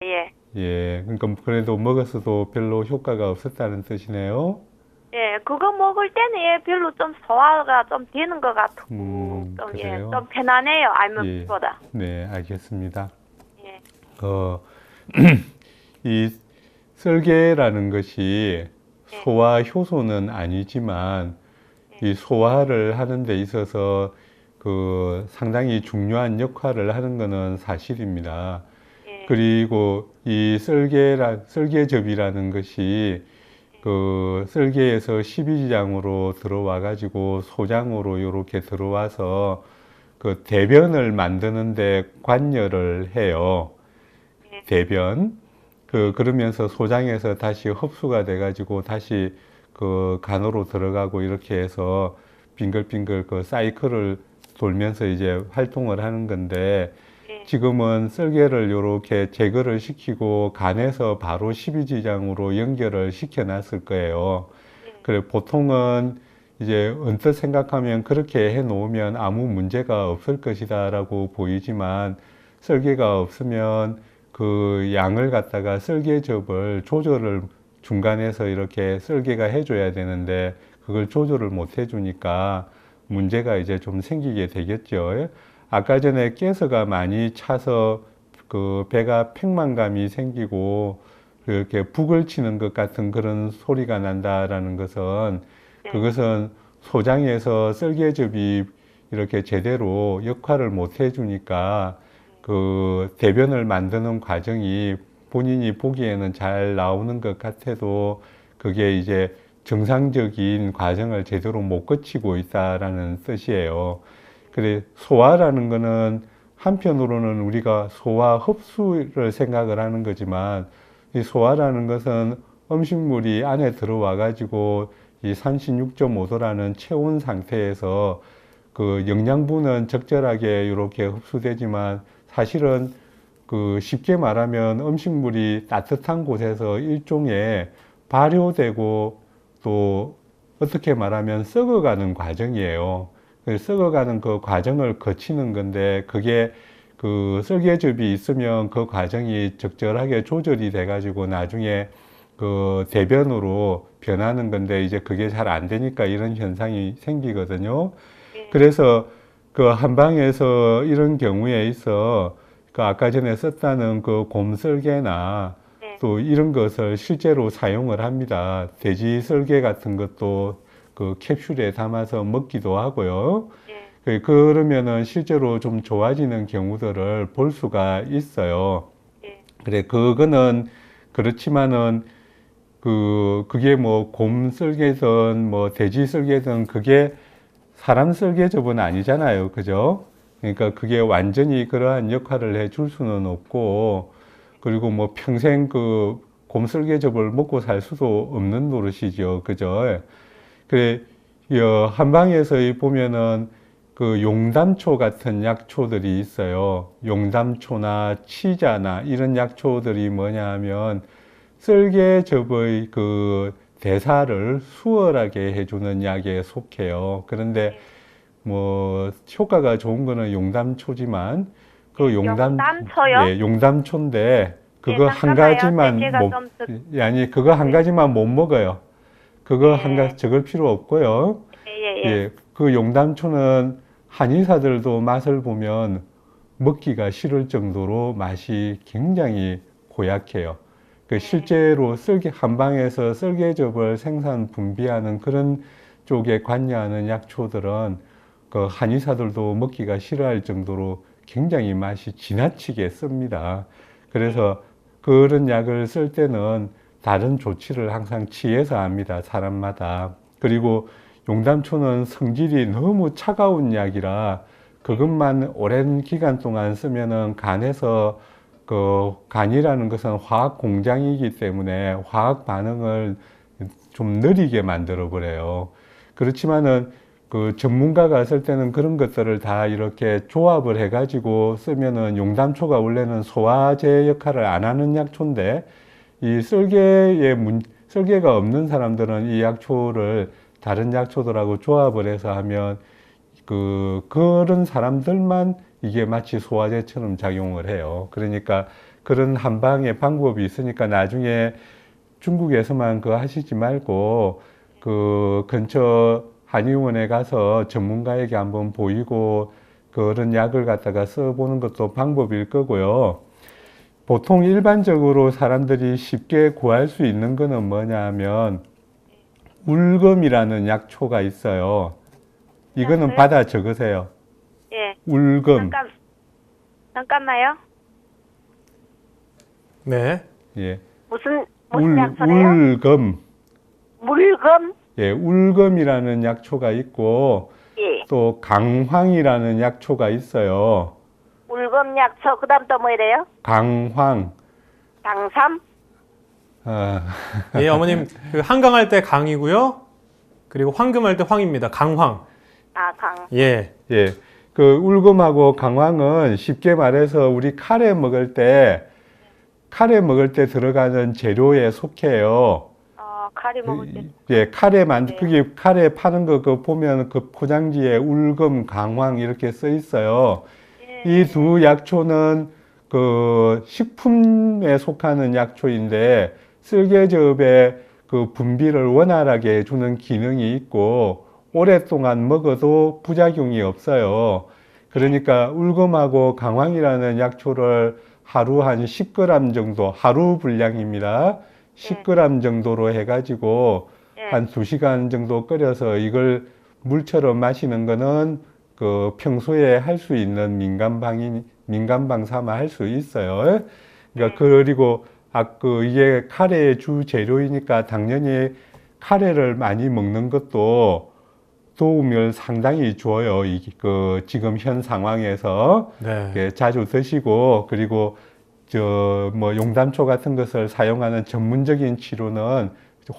예. 예, 그러니까 그래도 먹었어도 별로 효과가 없었다는 뜻이네요. 예, 그거 먹을 때는 예, 별로 좀 소화가 좀 되는 것 같고, 좀, 예, 그래요. 좀 편안해요, 예, 알몸보다. 네, 알겠습니다. 예, 어, 이 썰개라는 것이 예, 소화 효소는 아니지만 예, 이 소화를 하는 데 있어서 그 상당히 중요한 역할을 하는 것은 사실입니다. 예, 그리고 이 썰개접이라는 것이 그 썰개에서 십이지장으로 들어와 가지고 소장으로 이렇게 들어와서 그 대변을 만드는데 관여를 해요. 예, 대변. 예, 그러면서 소장에서 다시 흡수가 돼 가지고 다시 그 간으로 들어가고 이렇게 해서 빙글빙글 그 사이클을 돌면서 이제 활동을 하는 건데, 예, 지금은 썰개를 이렇게 제거를 시키고 간에서 바로 십이지장으로 연결을 시켜 놨을 거예요. 예, 그래, 보통은 이제 언뜻 생각하면 그렇게 해 놓으면 아무 문제가 없을 것이다라고 보이지만, 썰개가 없으면 그 양을 갖다가 썰개접을 조절을 중간에서 이렇게 썰개가 해줘야 되는데 그걸 조절을 못 해주니까 문제가 이제 좀 생기게 되겠죠. 아까 전에 가스가 많이 차서 그 배가 팽만감이 생기고 그렇게 북을 치는 것 같은 그런 소리가 난다라는 것은, 예, 그것은 소장에서 썰개즙이 이렇게 제대로 역할을 못 해주니까 그 대변을 만드는 과정이 본인이 보기에는 잘 나오는 것 같아도 그게 이제 정상적인 과정을 제대로 못 거치고 있다라는 뜻이에요. 그래, 소화라는 거는 한편으로는 우리가 소화 흡수를 생각을 하는 거지만, 이 소화라는 것은 음식물이 안에 들어와 가지고 이 36.5도라는 체온 상태에서 그 영양분은 적절하게 이렇게 흡수되지만, 사실은 그 쉽게 말하면 음식물이 따뜻한 곳에서 일종의 발효되고 또 어떻게 말하면 썩어가는 과정이에요. 썩어가는 그 과정을 거치는 건데, 그게 그 썰개즙이 있으면 그 과정이 적절하게 조절이 돼 가지고 나중에 그 대변으로 변하는 건데, 이제 그게 잘 안 되니까 이런 현상이 생기거든요. 예, 그래서 그 한방에서 이런 경우에 있어 그 아까 전에 썼다는 그 곰썰개나 예, 또 이런 것을 실제로 사용을 합니다. 돼지 썰개 같은 것도 그 캡슐에 담아서 먹기도 하고요. 예, 그러면은 실제로 좀 좋아지는 경우들을 볼 수가 있어요. 예, 그래, 그거는 그렇지만은 그게 뭐 곰 썰개든 뭐 돼지 썰개든 그게 사람 썰개접은 아니잖아요. 그죠? 그러니까 그게 완전히 그러한 역할을 해줄 수는 없고, 그리고 뭐 평생 그 곰썰개접을 먹고 살 수도 없는 노릇이죠. 그죠? 예, 그래, 한방에서 보면은 그 용담초 같은 약초들이 있어요. 용담초나 치자나 이런 약초들이 뭐냐 하면 쓸개즙의 그 대사를 수월하게 해주는 약에 속해요. 그런데 예, 뭐 효과가 좋은 거는 용담초지만 그 예, 영담초요? 예, 용담초인데 예, 그거 한 잠깐만요. 가지만 제가 못, 좀 듣, 아니 그거 한 예, 가지만 못 먹어요. 그거 한 예, 가지 적을 필요 없고요. 예, 예, 예, 예, 그 용담초는 한의사들도 맛을 보면 먹기가 싫을 정도로 맛이 굉장히 고약해요. 그 예, 실제로 한방에서 썰개즙을 생산 분비하는 그런 쪽에 관여하는 약초들은 그 한의사들도 먹기가 싫어할 정도로 굉장히 맛이 지나치게 씁니다. 예, 그래서 그런 약을 쓸 때는 다른 조치를 항상 취해서 합니다. 사람마다. 그리고 용담초는 성질이 너무 차가운 약이라 예, 그것만 오랜 기간 동안 쓰면은 간에서 그 간이라는 것은 화학 공장이기 때문에 화학 반응을 좀 느리게 만들어 버려요. 그렇지만은 그 전문가가 쓸 때는 그런 것들을 다 이렇게 조합을 해가지고 쓰면은 용담초가 원래는 소화제 역할을 안 하는 약초인데 이 썰개가 없는 사람들은 이 약초를 다른 약초들하고 조합을 해서 하면 그런 사람들만 이게 마치 소화제처럼 작용을 해요. 그러니까 그런 한방의 방법이 있으니까 나중에 중국에서만 그거 하시지 말고 그 근처 한의원에 가서 전문가에게 한번 보이고 그런 약을 갖다가 써보는 것도 방법일 거고요. 보통 일반적으로 사람들이 쉽게 구할 수 있는 거는 뭐냐 하면 울금이라는 약초가 있어요. 이거는 약초요? 받아 적으세요. 예. 울금. 잠깐만요. 네. 예. 무슨 약초래요? 울금. 물금? 예, 울금이라는 약초가 있고 예. 또 강황이라는 약초가 있어요. 물금 약초. 그다음 또 뭐래요? 강황. 당삼? 아, 예, 어머님 그 한강할 때 강이고요. 그리고 황금할 때 황입니다. 강황. 아, 강. 예. 예. 그 울금하고 강황은 쉽게 말해서 우리 카레 먹을 때 들어가는 재료에 속해요. 카레 먹을 때. 예, 그게 카레 파는 거 그 보면 그 포장지에 울금, 강황 이렇게 써 있어요. 예. 이 두 약초는 그 식품에 속하는 약초인데 쓸개즙의 그 분비를 원활하게 해주는 기능이 있고 오랫동안 먹어도 부작용이 없어요. 그러니까 울금하고 강황이라는 약초를 하루 한 10g 정도, 하루 분량입니다. 10g 정도로 해가지고 한 2시간 정도 끓여서 이걸 물처럼 마시는 거는 그 평소에 할 수 있는 민간방 삼아 할 수 있어요. 그러니까 그리고 이게 카레의 주 재료이니까 당연히 카레를 많이 먹는 것도 도움을 상당히 줘요. 지금 현 상황에서 네. 자주 드시고 그리고 용담초 같은 것을 사용하는 전문적인 치료는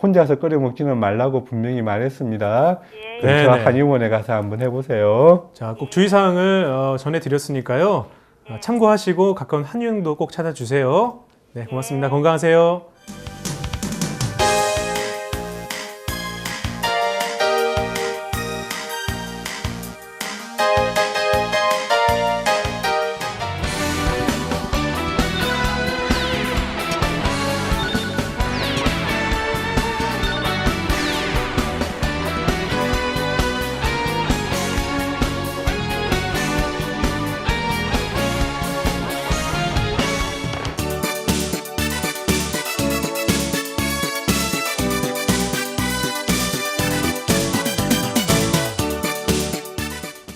혼자서 끓여 먹지는 말라고 분명히 말했습니다. 예. 근처 네네. 한의원에 가서 한번 해보세요. 자, 꼭 주의사항을 전해드렸으니까요. 참고하시고 가까운 한의원도 꼭 찾아주세요. 네, 고맙습니다. 건강하세요.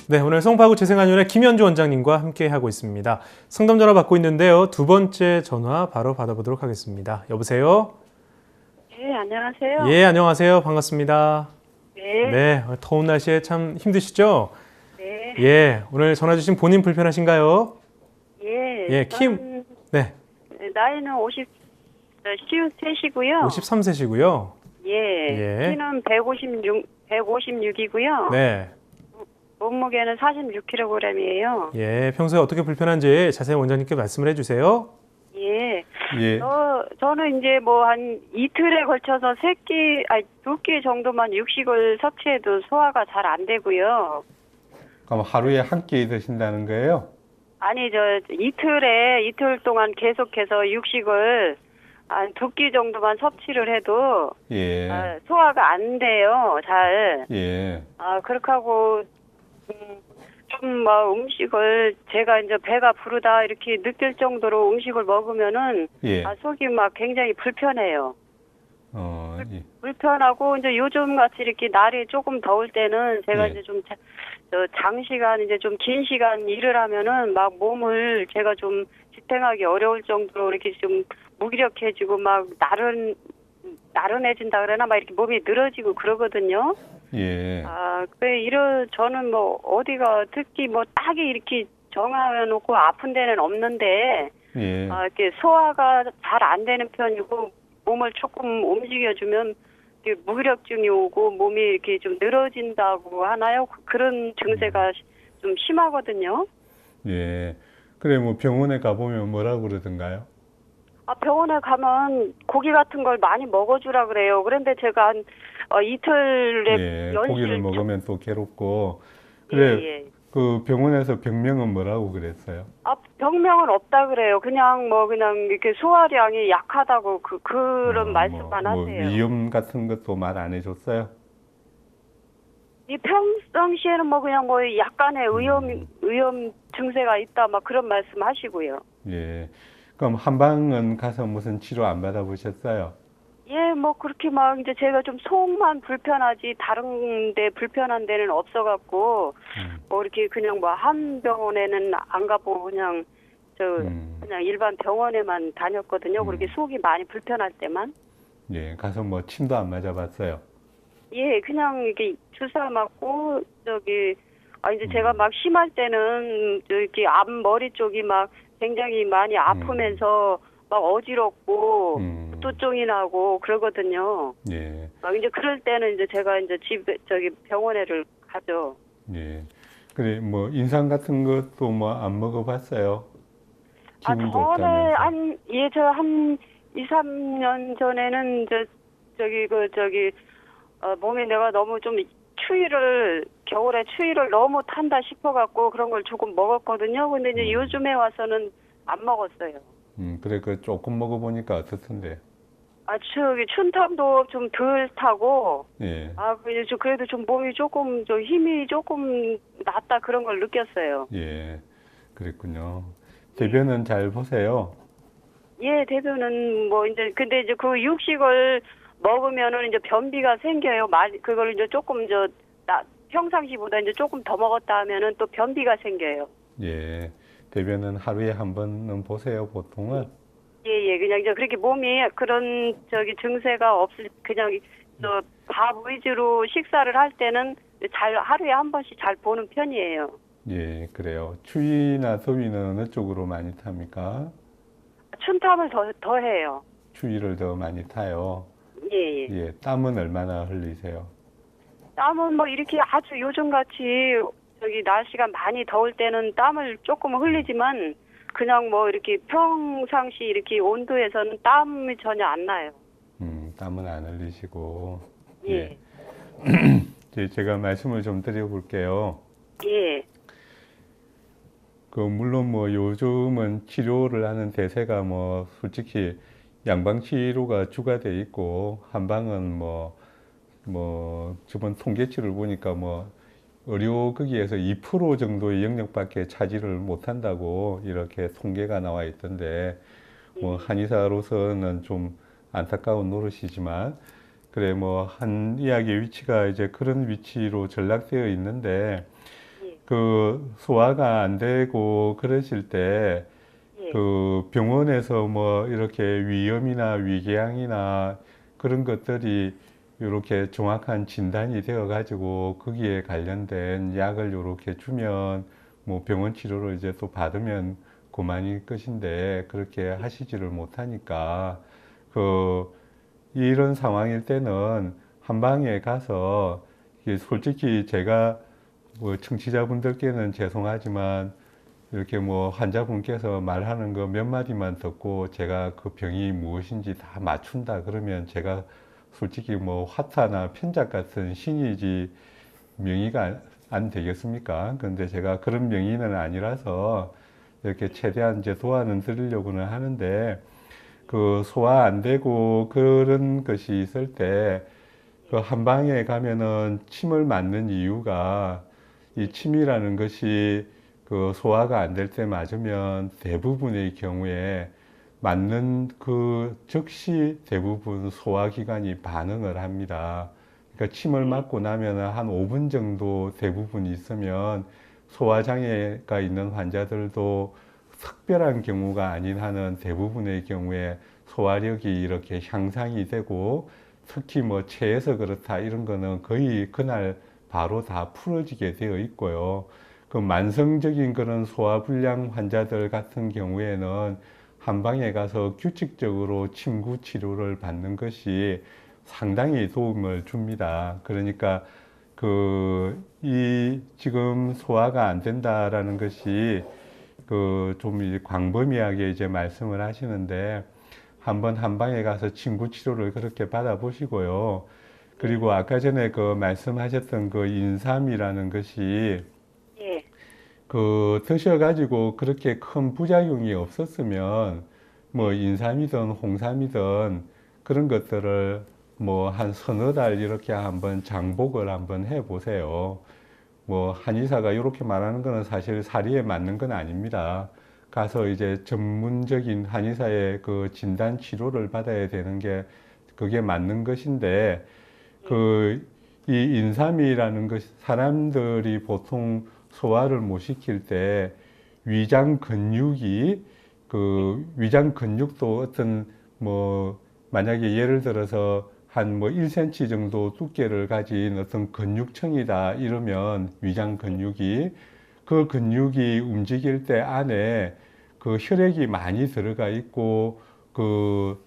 네, 오늘 성파구 재생한의원의 김현주 원장님과 함께 하고 있습니다. 상담 전화 받고 있는데요. 두 번째 전화 바로 받아보도록 하겠습니다. 여보세요? 네, 안녕하세요. 예, 안녕하세요. 반갑습니다. 네. 네, 더운 날씨에 참 힘드시죠? 네. 예, 오늘 전화 주신 본인 불편하신가요? 예. 예, 저는 네, 나이는 53이고요. 53세시고요. 예. 예. 키는 156이고요. 네, 몸무게는 46kg이에요. 예, 평소에 어떻게 불편한지 자세히 원장님께 말씀을 해주세요. 예. 예. 저는 이제 뭐 한 이틀에 걸쳐서 2끼 정도만 육식을 섭취해도 소화가 잘 안 되고요. 그럼 하루에 한 끼 드신다는 거예요? 아니, 이틀 동안 계속해서 육식을 한 2끼 정도만 섭취를 해도 예. 소화가 안 돼요, 잘. 예. 그렇게 하고 좀 음식을 제가 이제 배가 부르다 이렇게 느낄 정도로 음식을 먹으면은 예. 속이 막 굉장히 불편해요. 예. 불편하고 이제 요즘 같이 이렇게 날이 조금 더울 때는 제가 예. 이제 좀 장시간 이제 좀 긴 시간 일을 하면은 막 몸을 제가 좀 지탱하기 어려울 정도로 이렇게 좀 무기력해지고 막 나른해진다 그러나 막 이렇게 몸이 늘어지고 그러거든요. 예. 저는 뭐 어디가 특히 뭐 딱히 이렇게 정해놓고 아픈 데는 없는데 예. 이렇게 소화가 잘 안 되는 편이고 몸을 조금 움직여주면 이렇게 무기력증이 오고 몸이 이렇게 좀 늘어진다고 하나요? 그런 증세가 좀 심하거든요. 예. 그래, 뭐 병원에 가보면 뭐라고 그러던가요? 병원에 가면 고기 같은 걸 많이 먹어주라 그래요. 그런데 제가 한 이틀에 예. 연실 고기를 먹으면 또 괴롭고. 그래, 예. 그 병원에서 병명은 뭐라고 그랬어요? 병명은 없다 그래요. 그냥 뭐 그냥 이렇게 소화량이 약하다고 그런 말씀만 뭐 하세요. 위염 같은 것도 말 안 해줬어요? 이 평상시에는 뭐 그냥 뭐 약간의 의염 증세가 있다 막 그런 말씀하시고요. 예. 그럼 한방은 가서 무슨 치료 안 받아보셨어요? 예, 뭐 그렇게 막 이제 제가 좀 속만 불편하지 다른 데 불편한 데는 없어갖고 뭐 이렇게 그냥 뭐 한 병원에는 안 가보고 그냥 그냥 일반 병원에만 다녔거든요. 그렇게 속이 많이 불편할 때만. 예, 가서 뭐 침도 안 맞아봤어요? 예, 그냥 이렇게 주사 맞고 이제 제가 막 심할 때는 이렇게 앞머리 쪽이 막 굉장히 많이 아프면서 막 어지럽고 두통이 나고 그러거든요. 예, 막 이제 그럴 때는 이제 제가 이제 집에 병원에를 가죠. 예. 그래, 뭐 인상 같은 것도 뭐 안 먹어봤어요? 기운도 없다면서. 저 한 2, 3년 전에는 몸에 내가 너무 좀 겨울에 추위를 너무 탄다 싶어갖고 그런 걸 조금 먹었거든요. 근데 이제 요즘에 와서는 안 먹었어요. 그래, 그 조금 먹어보니까 어떻던데? 춘탐도 좀 덜 타고, 예, 그래도 좀 몸이 힘이 조금 낫다 그런 걸 느꼈어요. 예, 그랬군요. 대변은 잘 보세요. 예, 대변은 뭐 근데 이제 그 육식을 먹으면은 이제 변비가 생겨요. 그걸 이제 조금 평상시보다 이제 조금 더 먹었다 하면은 또 변비가 생겨요. 예, 대변은 하루에 한 번은 보세요, 보통은. 예, 그냥 이제 그렇게 몸이 그런 증세가 그냥 밥 위주로 식사를 할 때는 하루에 한 번씩 잘 보는 편이에요. 예, 그래요. 추위나 더위는 어느 쪽으로 많이 탑니까? 춘탐을 더 해요. 추위를 더 많이 타요. 예. 예, 땀은 얼마나 흘리세요? 땀은 뭐 이렇게 아주 요즘같이 날씨가 많이 더울 때는 땀을 조금 흘리지만 그냥 뭐 이렇게 평상시 이렇게 온도에서는 땀이 전혀 안 나요. 땀은 안 흘리시고. 예. 이제 제가 말씀을 좀 드려볼게요. 예. 물론 뭐 요즘은 치료를 하는 대세가 뭐 솔직히 양방치료가 주가 돼 있고 한방은 저번 통계치를 보니까 의료 거기에서 2% 정도의 영역밖에 차지를 못한다고 이렇게 통계가 나와 있던데 한의사로서는 좀 안타까운 노릇이지만 그래 한의학의 위치가 이제 그런 위치로 전락되어 있는데 그 소화가 안 되고 그러실 때 그 병원에서 이렇게 위염이나 위궤양이나 그런 것들이 이렇게 정확한 진단이 되어 가지고 거기에 관련된 약을 이렇게 주면 병원 치료를 이제 또 받으면 그만일 것인데 그렇게 하시지를 못하니까 이런 상황일 때는 한방에 가서 이게 솔직히 제가 청취자분들께는 죄송하지만 이렇게 환자분께서 말하는 거 몇 마디만 듣고 제가 그 병이 무엇인지 다 맞춘다 그러면 제가 솔직히 화타나 편작 같은 신이지 명의가 안 되겠습니까? 근데 제가 그런 명의는 아니라서 이렇게 최대한 이제 도와는 드리려고는 하는데 그 소화 안 되고 그런 것이 있을 때 그 한방에 가면은 침을 맞는 이유가 이 침이라는 것이 그 소화가 안 될 때 맞으면 대부분의 경우에 맞는 그 즉시 대부분 소화기관이 반응을 합니다. 그러니까 침을 맞고 나면 한 5분 정도 대부분 있으면 소화장애가 있는 환자들도 특별한 경우가 아닌 한은 대부분의 경우에 소화력이 이렇게 향상이 되고 특히 체해서 그렇다 이런 거는 거의 그날 바로 다 풀어지게 되어 있고요. 그 만성적인 그런 소화불량 환자들 같은 경우에는 한방에 가서 규칙적으로 침구 치료를 받는 것이 상당히 도움을 줍니다. 그러니까 지금 소화가 안 된다라는 것이 좀 광범위하게 이제 말씀을 하시는데 한번 한방에 가서 침구 치료를 그렇게 받아보시고요. 그리고 아까 전에 말씀하셨던 인삼이라는 것이 드셔가지고 그렇게 큰 부작용이 없었으면 뭐 인삼이든 홍삼이든 그런 것들을 뭐 한 서너 달 이렇게 한번 장복을 한번 해보세요. 뭐 한의사가 이렇게 말하는 거는 사실 사리에 맞는 건 아닙니다. 가서 이제 전문적인 한의사의 그 진단 치료를 받아야 되는 게 그게 맞는 것인데 이 인삼이라는 것이 사람들이 보통 소화를 못 시킬 때 위장 근육이 위장 근육도 어떤 뭐 만약에 예를 들어서 한 뭐 1cm 정도 두께를 가진 어떤 근육층이다 이러면 위장 근육이 그 근육이 움직일 때 안에 그 혈액이 많이 들어가 있고 그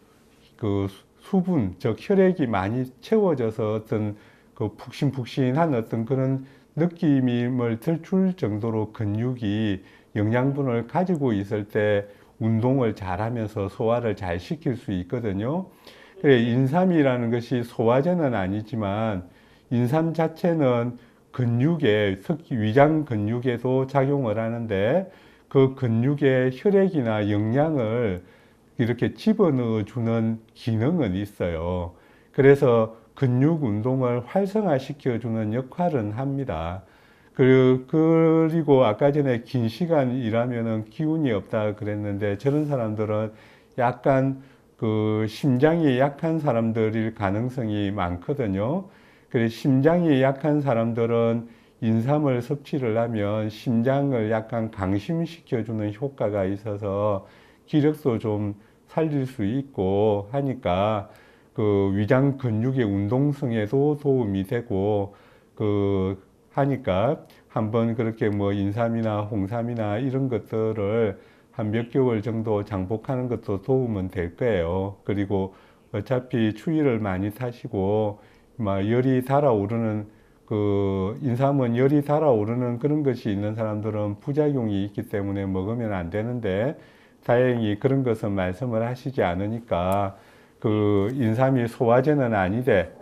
수분 즉 혈액이 많이 채워져서 어떤 그 푹신푹신한 어떤 그런 느낌을 들출 정도로 근육이 영양분을 가지고 있을 때 운동을 잘하면서 소화를 잘 시킬 수 있거든요. 그래, 인삼이라는 것이 소화제는 아니지만 인삼 자체는 근육에 특히 위장 근육에도 작용을 하는데 그 근육에 혈액이나 영양을 이렇게 집어넣어 주는 기능은 있어요. 그래서 근육 운동을 활성화시켜 주는 역할은 합니다. 그리고 아까 전에 긴 시간 일하면은 기운이 없다 그랬는데 저런 사람들은 약간 그 심장이 약한 사람들일 가능성이 많거든요. 그래서 심장이 약한 사람들은 인삼을 섭취를 하면 심장을 약간 강심시켜주는 효과가 있어서 기력도 좀 살릴 수 있고 하니까 그 위장 근육의 운동성에도 도움이 되고 하니까 한번 그렇게 뭐 인삼이나 홍삼이나 이런 것들을 한 몇 개월 정도 장복하는 것도 도움은 될 거예요. 그리고 어차피 추위를 많이 타시고 막 열이 달아오르는 인삼은 열이 달아오르는 그런 것이 있는 사람들은 부작용이 있기 때문에 먹으면 안 되는데 다행히 그런 것은 말씀을 하시지 않으니까 인삼이 소화제는 아니되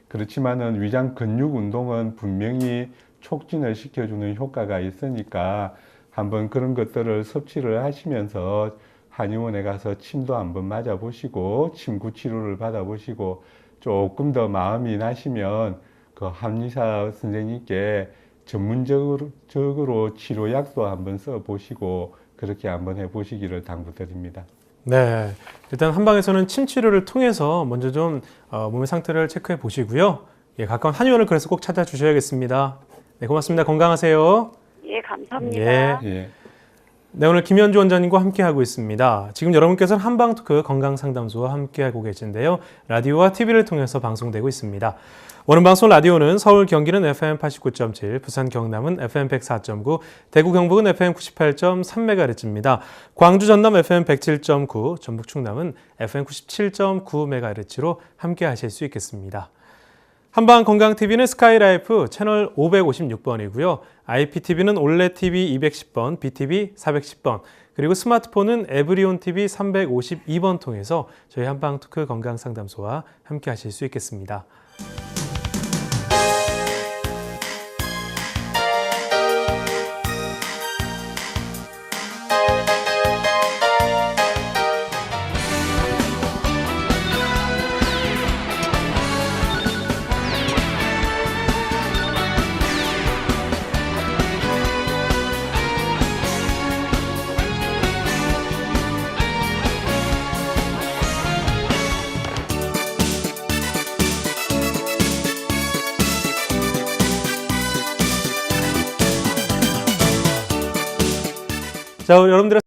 그렇지만은 위장 근육 운동은 분명히 촉진을 시켜주는 효과가 있으니까 한번 그런 것들을 섭취를 하시면서 한의원에 가서 침도 한번 맞아보시고 침구 치료를 받아보시고 조금 더 마음이 나시면 그 한의사 선생님께 전문적으로 치료약도 한번 써보시고 그렇게 한번 해보시기를 당부드립니다. 네, 일단 한방에서는 침 치료를 통해서 먼저 좀 몸의 상태를 체크해 보시고요. 예, 가까운 한의원을 그래서 꼭 찾아주셔야겠습니다. 네, 고맙습니다. 건강하세요. 예, 감사합니다. 예. 네, 오늘 김현주 원장님과 함께하고 있습니다. 지금 여러분께서는 한방토크 건강상담소와 함께하고 계신데요. 라디오와 TV를 통해서 방송되고 있습니다. 오늘 방송 라디오는 서울 경기는 FM 89.7, 부산 경남은 FM 104.9, 대구 경북은 FM 98.3MHz입니다. 광주 전남 FM 107.9, 전북 충남은 FM 97.9MHz로 함께 하실 수 있겠습니다. 한방건강TV는 스카이라이프 채널 556번이고요. IPTV는 올레TV 210번, BTV 410번, 그리고 스마트폰은 에브리온TV 352번 통해서 저희 한방토크 건강상담소와 함께 하실 수 있겠습니다. 자, 여러분들의